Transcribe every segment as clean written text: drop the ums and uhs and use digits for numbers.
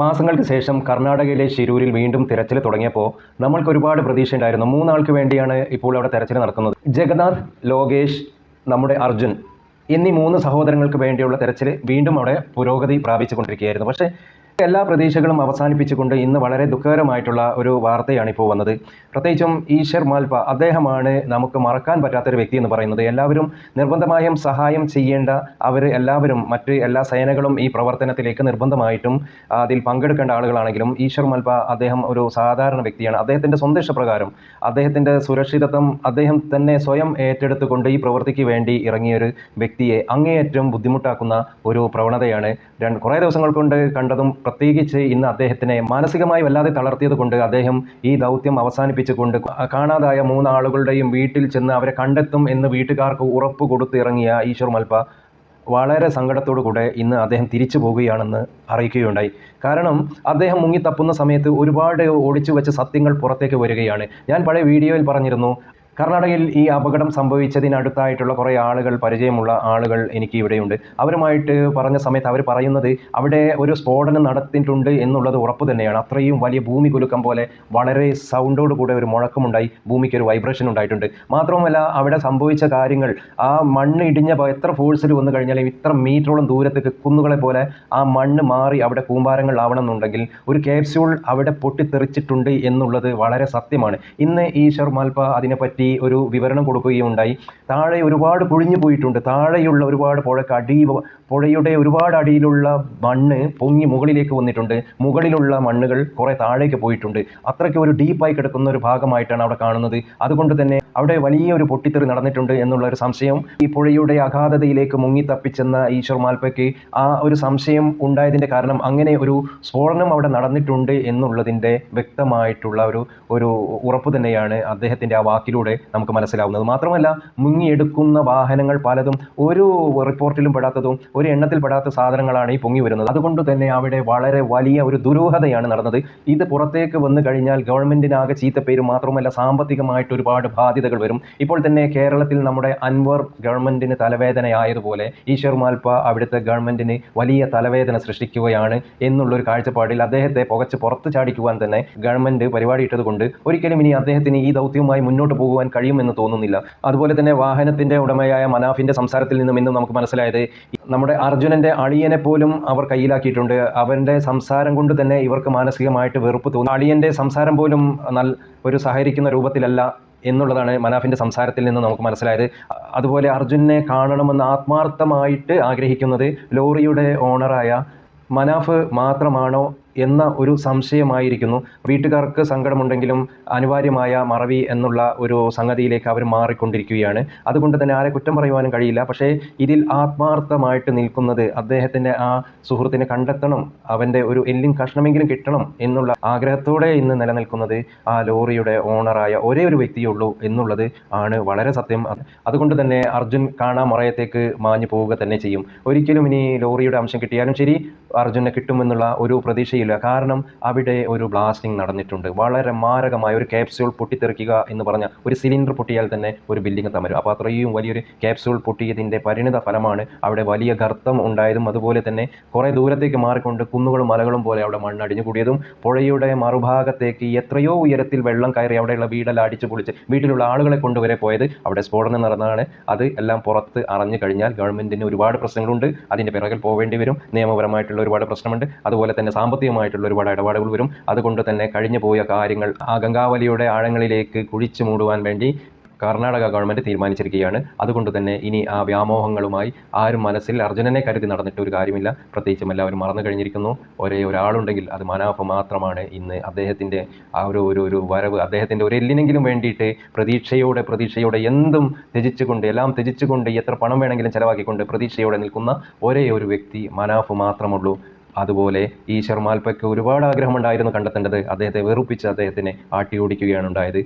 മാസങ്ങൾക്ക് ശേഷം കർണാടകയിലെ ശിരൂരിൽ വീണ്ടും തിരച്ചിൽ തുടങ്ങിയപ്പോൾ നമ്മൾക്ക് ഒരുപാട് പ്രതീക്ഷയുണ്ടായിരുന്നു. 3 ആൾക്ക് വേണ്ടിയാണ് ഇപ്പോൾ അവിടെ തിരച്ചിൽ നടക്കുന്നത്. ജഗന്നാഥ്, ലോകേഷ്, നമ്മുടെ അർജുൻ എന്നീ 3 സഹോദരങ്ങൾക്ക് വേണ്ടിയുള്ള തിരച്ചിൽ വീണ്ടും അവിടെ പുരോഗതി പ്രാപിച്ചുകൊണ്ടിരിക്കുകയായിരുന്നു. പക്ഷേ എല്ലാ പ്രതീക്ഷകളും അവസാനിപ്പിച്ചുകൊണ്ട് ഇന്ന് വളരെ ദുഃഖകരമായിട്ടുള്ള ഒരു വാർത്തയാണ് ഇപ്പോൾ വന്നത്. പ്രത്യേകിച്ചും ഈശ്വർ മാൽപ്പ, അദ്ദേഹമാണ് നമുക്ക് മറക്കാൻ പറ്റാത്തൊരു വ്യക്തി എന്ന് പറയുന്നത്. എല്ലാവരും നിർബന്ധമായും സഹായം ചെയ്യേണ്ട എല്ലാവരും മറ്റ് എല്ലാ സേനകളും ഈ പ്രവർത്തനത്തിലേക്ക് നിർബന്ധമായിട്ടും അതിൽ പങ്കെടുക്കേണ്ട ആളുകളാണെങ്കിലും ഈശ്വർ മാൽപ്പ അദ്ദേഹം ഒരു സാധാരണ വ്യക്തിയാണ്. അദ്ദേഹത്തിൻ്റെ സ്വന്തം ഇഷ്ടപ്രകാരം അദ്ദേഹത്തിൻ്റെ സുരക്ഷിതത്വം അദ്ദേഹം തന്നെ സ്വയം ഏറ്റെടുത്തുകൊണ്ട് ഈ പ്രവൃത്തിക്ക് വേണ്ടി ഇറങ്ങിയൊരു വ്യക്തിയെ അങ്ങേയറ്റം ബുദ്ധിമുട്ടാക്കുന്ന ഒരു പ്രവണതയാണ് കുറേ ദിവസങ്ങൾ കൊണ്ട് കണ്ടതും. പ്രത്യേകിച്ച് ഇന്ന് അദ്ദേഹത്തിനെ മാനസികമായി വല്ലാതെ തളർത്തിയത് കൊണ്ട് അദ്ദേഹം ഈ ദൗത്യം അവസാനിപ്പിച്ചുകൊണ്ട് കാണാതായ 3 ആളുകളുടെയും വീട്ടിൽ ചെന്ന് അവരെ കണ്ടെത്തും എന്ന് വീട്ടുകാർക്ക് ഉറപ്പ് കൊടുത്ത് ഇറങ്ങിയ ഈശ്വർ മാൽപ്പ വളരെ സങ്കടത്തോടുകൂടെ ഇന്ന് അദ്ദേഹം തിരിച്ചു പോവുകയാണെന്ന് അറിയിക്കുകയുണ്ടായി. കാരണം അദ്ദേഹം മുങ്ങിത്തപ്പുന്ന സമയത്ത് ഒരുപാട് ഒളിച്ചു വെച്ച സത്യങ്ങൾ പുറത്തേക്ക് വരികയാണ്. ഞാൻ പഴയ വീഡിയോയിൽ പറഞ്ഞിരുന്നു, കർണാടകയിൽ ഈ അപകടം സംഭവിച്ചതിനടുത്തായിട്ടുള്ള കുറേ ആളുകൾ, പരിചയമുള്ള ആളുകൾ എനിക്ക് ഇവിടെയുണ്ട്. അവരുമായിട്ട് പറഞ്ഞ സമയത്ത് അവർ പറയുന്നത് അവിടെ ഒരു സ്ഫോടനം നടത്തിയിട്ടുണ്ട് എന്നുള്ളത് ഉറപ്പ് തന്നെയാണ്. അത്രയും വലിയ ഭൂമി കുലുക്കം പോലെ വളരെ സൗണ്ടോടുകൂടെ ഒരു മുഴക്കമുണ്ടായി, ഭൂമിക്ക് ഒരു വൈബ്രേഷൻ ഉണ്ടായിട്ടുണ്ട്. മാത്രവുമല്ല അവിടെ സംഭവിച്ച കാര്യങ്ങൾ, ആ മണ്ണ് ഇടിഞ്ഞ എത്ര ഫോഴ്സിൽ വന്നു കഴിഞ്ഞാലും ഇത്ര മീറ്ററോളം ദൂരത്തേക്ക് കുന്നുകളെ പോലെ ആ മണ്ണ് മാറി അവിടെ കൂമ്പാരങ്ങൾ ആവണമെന്നുണ്ടെങ്കിൽ ഒരു ക്യാപ്സ്യൂൾ അവിടെ പൊട്ടിത്തെറിച്ചിട്ടുണ്ട് എന്നുള്ളത് വളരെ സത്യമാണ്. ഇന്ന് ഈശ്വർ മാൽപ്പ അതിനെപ്പറ്റി ഒരു വിവരണം കൊടുക്കുകയുണ്ടായി. താഴെ ഒരുപാട് പൊഴിഞ്ഞു പോയിട്ടുണ്ട്. താഴെയുള്ള ഒരുപാട് പുഴയുടെ ഒരുപാട് അടിയിലുള്ള മണ്ണ് പൊങ്ങി മുകളിലേക്ക് വന്നിട്ടുണ്ട്. മുകളിലുള്ള മണ്ണുകൾ കുറേ താഴേക്ക് പോയിട്ടുണ്ട്. അത്രയ്ക്ക് ഒരു ഡീപ്പായി കിടക്കുന്ന ഒരു ഭാഗമായിട്ടാണ് അവിടെ കാണുന്നത്. അതുകൊണ്ട് തന്നെ അവിടെ വലിയൊരു പൊട്ടിത്തെറി നടന്നിട്ടുണ്ട് എന്നുള്ള ഒരു സംശയം ഈ പുഴയുടെ അഗാധതയിലേക്ക് മുങ്ങിത്തപ്പിച്ചെന്ന ഈശ്വർ മാൽപ്പയ്ക്ക് ആ ഒരു സംശയം ഉണ്ടായതിൻ്റെ കാരണം അങ്ങനെ ഒരു സ്ഫോടനം അവിടെ നടന്നിട്ടുണ്ട് എന്നുള്ളതിൻ്റെ വ്യക്തമായിട്ടുള്ള ഒരു ഉറപ്പ് തന്നെയാണ് അദ്ദേഹത്തിൻ്റെ ആ വാക്കിലൂടെ നമുക്ക് മനസ്സിലാവുന്നത്. മാത്രമല്ല മുങ്ങിയെടുക്കുന്ന വാഹനങ്ങൾ പലതും ഒരു റിപ്പോർട്ടിലും പെടാത്തതും ഒരു എണ്ണത്തിൽ പെടാത്ത സാധനങ്ങളാണ് ഈ പൊങ്ങി വരുന്നത്. അതുകൊണ്ട് തന്നെ അവിടെ വളരെ വലിയ ഒരു ദുരൂഹതയാണ് നടന്നത്. ഇത് പുറത്തേക്ക് വന്നു കഴിഞ്ഞാൽ ഗവൺമെൻറ്റിനാകെ ചീത്തപ്പേരും, മാത്രമല്ല സാമ്പത്തികമായിട്ട് ഒരുപാട് ബാധ്യതകൾ വരും. ഇപ്പോൾ തന്നെ കേരളത്തിൽ നമ്മുടെ അൻവർ ഗവൺമെൻറ്റിന് തലവേദനയായതുപോലെ ഈശ്വർ മാൽപ്പ അവിടുത്തെ ഗവൺമെൻറ്റിന് വലിയ തലവേദന സൃഷ്ടിക്കുകയാണ് എന്നുള്ളൊരു കാഴ്ചപ്പാടിൽ അദ്ദേഹത്തെ പുകച്ച് പുറത്ത് ചാടിക്കുവാൻ തന്നെ ഗവൺമെൻറ് പരിപാടിയിട്ടത് കൊണ്ട് ഒരിക്കലും ഇനി അദ്ദേഹത്തിന് ഈ ദൗത്യവുമായി മുന്നോട്ട് പോകുവാൻ കഴിയുമെന്ന് തോന്നുന്നില്ല. അതുപോലെ തന്നെ വാഹനത്തിൻ്റെ ഉടമയായ മനാഫിൻ്റെ സംസാരത്തിൽ നിന്നും ഇന്ന് നമുക്ക് മനസ്സിലായത് നമ്മുടെ അർജുനൻ്റെ അളിയനെ പോലും അവർ കയ്യിലാക്കിയിട്ടുണ്ട്. അവൻ്റെ സംസാരം കൊണ്ട് തന്നെ ഇവർക്ക് മാനസികമായിട്ട് വെറുപ്പ് തോന്നി. അളിയൻ്റെ സംസാരം പോലും ഒരു സഹകരിക്കുന്ന രൂപത്തിലല്ല എന്നുള്ളതാണ് മനാഫിൻ്റെ സംസാരത്തിൽ നിന്ന് നമുക്ക് മനസ്സിലായത്. അതുപോലെ അർജുനെ കാണണമെന്ന് ആത്മാർത്ഥമായിട്ട് ആഗ്രഹിക്കുന്നത് ലോറിയുടെ ഓണറായ മനാഫ് മാത്രമാണോ എന്ന ഒരു സംശയമായിരിക്കുന്നു. വീട്ടുകാർക്ക് സങ്കടമുണ്ടെങ്കിലും അനിവാര്യമായ മറവി എന്നുള്ള ഒരു സംഗതിയിലേക്ക് അവർ മാറിക്കൊണ്ടിരിക്കുകയാണ്. അതുകൊണ്ട് തന്നെ ആരെ കുറ്റം പറയുവാനും കഴിയില്ല. പക്ഷേ ഇതിൽ ആത്മാർത്ഥമായിട്ട് നിൽക്കുന്നത് അദ്ദേഹത്തിൻ്റെ ആ സുഹൃത്തിനെ കണ്ടെത്തണം, അവൻ്റെ ഒരു എല്ലിൻ കഷ്ണമെങ്കിലും കിട്ടണം എന്നുള്ള ആഗ്രഹത്തോടെ ഇന്ന് നിലനിൽക്കുന്നത് ആ ലോറിയുടെ ഓണറായ ഒരേ ഒരു വ്യക്തിയുള്ളൂ എന്നുള്ളത് ആണ് വളരെ സത്യം. അതുകൊണ്ട് തന്നെ അർജുൻ കാണാമറയത്തേക്ക് മാഞ്ഞു പോവുക തന്നെ ചെയ്യും. ഒരിക്കലും ഇനി ലോറിയുടെ അംശം കിട്ടിയാലും ശരി അർജുനെ കിട്ടുമെന്നുള്ള ഒരു പ്രതീക്ഷയില്ല. കാരണം അവിടെ ഒരു ബ്ലാസ്റ്റിംഗ് നടന്നിട്ടുണ്ട്. വളരെ മാരകമായ ഒരു ക്യാപ്സ്യൂൾ പൊട്ടിത്തെറിക്കുക എന്ന് പറഞ്ഞാൽ ഒരു സിലിണ്ടർ പൊട്ടിയാൽ തന്നെ ഒരു ബിൽഡിംഗ് തമരും. അപ്പോൾ അത്രയും വലിയൊരു ക്യാപ്സ്യൂൾ പൊട്ടിയതിൻ്റെ പരിണിത ഫലമാണ് അവിടെ വലിയ ഗർത്തം ഉണ്ടായതും അതുപോലെ തന്നെ കുറേ ദൂരത്തേക്ക് മാറിക്കൊണ്ട് കുന്നുകളും മലകളും പോലെ അവിടെ മണ്ണടിഞ്ഞു കൂടിയതും പുഴയുടെ മറുഭാഗത്തേക്ക് എത്രയോ ഉയരത്തിൽ വെള്ളം കയറി അവിടെയുള്ള വീടെല്ലാം അടിച്ചു പൊളിച്ച് വീട്ടിലുള്ള ആളുകളെ കൊണ്ടുവരെ പോയത് അവിടെ സ്ഫോടനം നടന്നതാണ്. അത് എല്ലാം പുറത്ത് അറിഞ്ഞു കഴിഞ്ഞാൽ ഗവൺമെൻറ്റിന് ഒരുപാട് പ്രശ്നങ്ങളുണ്ട്. അതിൻ്റെ പിറകിൽ പോവേണ്ടി വരും. നിയമപരമായിട്ടുള്ള ഒരുപാട് പ്രശ്നമുണ്ട്. അതുപോലെ തന്നെ സാമ്പത്തികമായിട്ടുള്ള ഒരുപാട് ഇടപാടുകൾ വരും. അതുകൊണ്ട് തന്നെ കഴിഞ്ഞു പോയ കാര്യങ്ങൾ ആ ഗംഗാവലിയുടെ ആഴങ്ങളിലേക്ക് കുഴിച്ചു മൂടുവാൻ വേണ്ടി കർണാടക ഗവൺമെൻറ് തീരുമാനിച്ചിരിക്കുകയാണ്. അതുകൊണ്ട് തന്നെ ഇനി ആ വ്യാമോഹങ്ങളുമായി ആരും മനസ്സിൽ അർജുനനെ കരുതി നടന്നിട്ട് ഒരു കാര്യമില്ല. പ്രത്യേകിച്ചും എല്ലാവരും മറന്നു കഴിഞ്ഞിരിക്കുന്നു. ഒരേ ഒരാളുണ്ടെങ്കിൽ അത് മനാഫ് മാത്രമാണ്. ഇന്ന് അദ്ദേഹത്തിൻ്റെ ആ ഒരു വരവ്, അദ്ദേഹത്തിൻ്റെ ഒരു എല്ലിനെങ്കിലും വേണ്ടിയിട്ട് പ്രതീക്ഷയോടെ എല്ലാം ത്യജിച്ചുകൊണ്ട് എത്ര പണം വേണമെങ്കിലും ചിലവാക്കിക്കൊണ്ട് പ്രതീക്ഷയോടെ നിൽക്കുന്ന ഒരേ ഒരു വ്യക്തി മനാഫ് മാത്രമുള്ളൂ. അതുപോലെ ഈശ്വർ മാൽപ്പയ്ക്ക് ഒരുപാട് ആഗ്രഹമുണ്ടായിരുന്നു കണ്ടെത്തേണ്ടത്. അദ്ദേഹത്തെ വെറുപ്പിച്ച് അദ്ദേഹത്തിനെ ആട്ടി ഓടിക്കുകയാണ് ഉണ്ടായത്.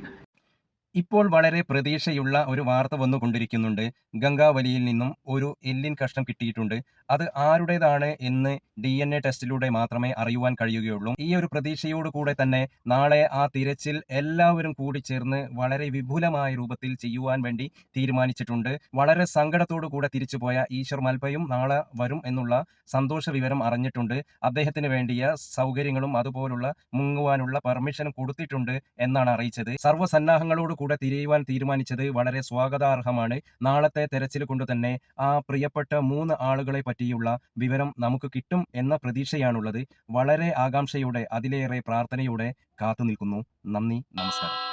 ഇപ്പോൾ വളരെ പ്രതീക്ഷയുള്ള ഒരു വാർത്ത വന്നുകൊണ്ടിരിക്കുന്നുണ്ട്. ഗംഗാവലിയിൽ നിന്നും ഒരു എല്ലിൻ കഷ്ണം കിട്ടിയിട്ടുണ്ട്. അത് ആരുടേതാണ് എന്ന് DNA ടെസ്റ്റിലൂടെ മാത്രമേ അറിയുവാൻ കഴിയുകയുള്ളൂ. ഈ ഒരു പ്രതീക്ഷയോട് കൂടെ തന്നെ നാളെ ആ തിരച്ചിൽ എല്ലാവരും കൂടിച്ചേർന്ന് വളരെ വിപുലമായ രൂപത്തിൽ ചെയ്യുവാൻ വേണ്ടി തീരുമാനിച്ചിട്ടുണ്ട്. വളരെ സങ്കടത്തോടു കൂടെ തിരിച്ചുപോയ ഈശ്വർ മൽപയും നാളെ വരും എന്നുള്ള സന്തോഷ വിവരം അറിഞ്ഞിട്ടുണ്ട്. അദ്ദേഹത്തിന് വേണ്ടിയ സൗകര്യങ്ങളും അതുപോലുള്ള മുങ്ങുവാനുള്ള പെർമിഷനും കൊടുത്തിട്ടുണ്ട് എന്നാണ് അറിയിച്ചത്. സർവ്വസന്നാഹങ്ങളോട് കൂടെ തിരയുവാൻ തീരുമാനിച്ചത് വളരെ സ്വാഗതാർഹമാണ്. നാളത്തെ തെരച്ചിൽ കൊണ്ട് തന്നെ ആ പ്രിയപ്പെട്ട 3 ആളുകളെ പറ്റിയുള്ള വിവരം നമുക്ക് കിട്ടും എന്ന പ്രതീക്ഷയാണുള്ളത്. വളരെ ആകാംക്ഷയോടെ അതിലേറെ പ്രാർത്ഥനയോടെ കാത്തുനിൽക്കുന്നു. നന്ദി, നമസ്കാരം.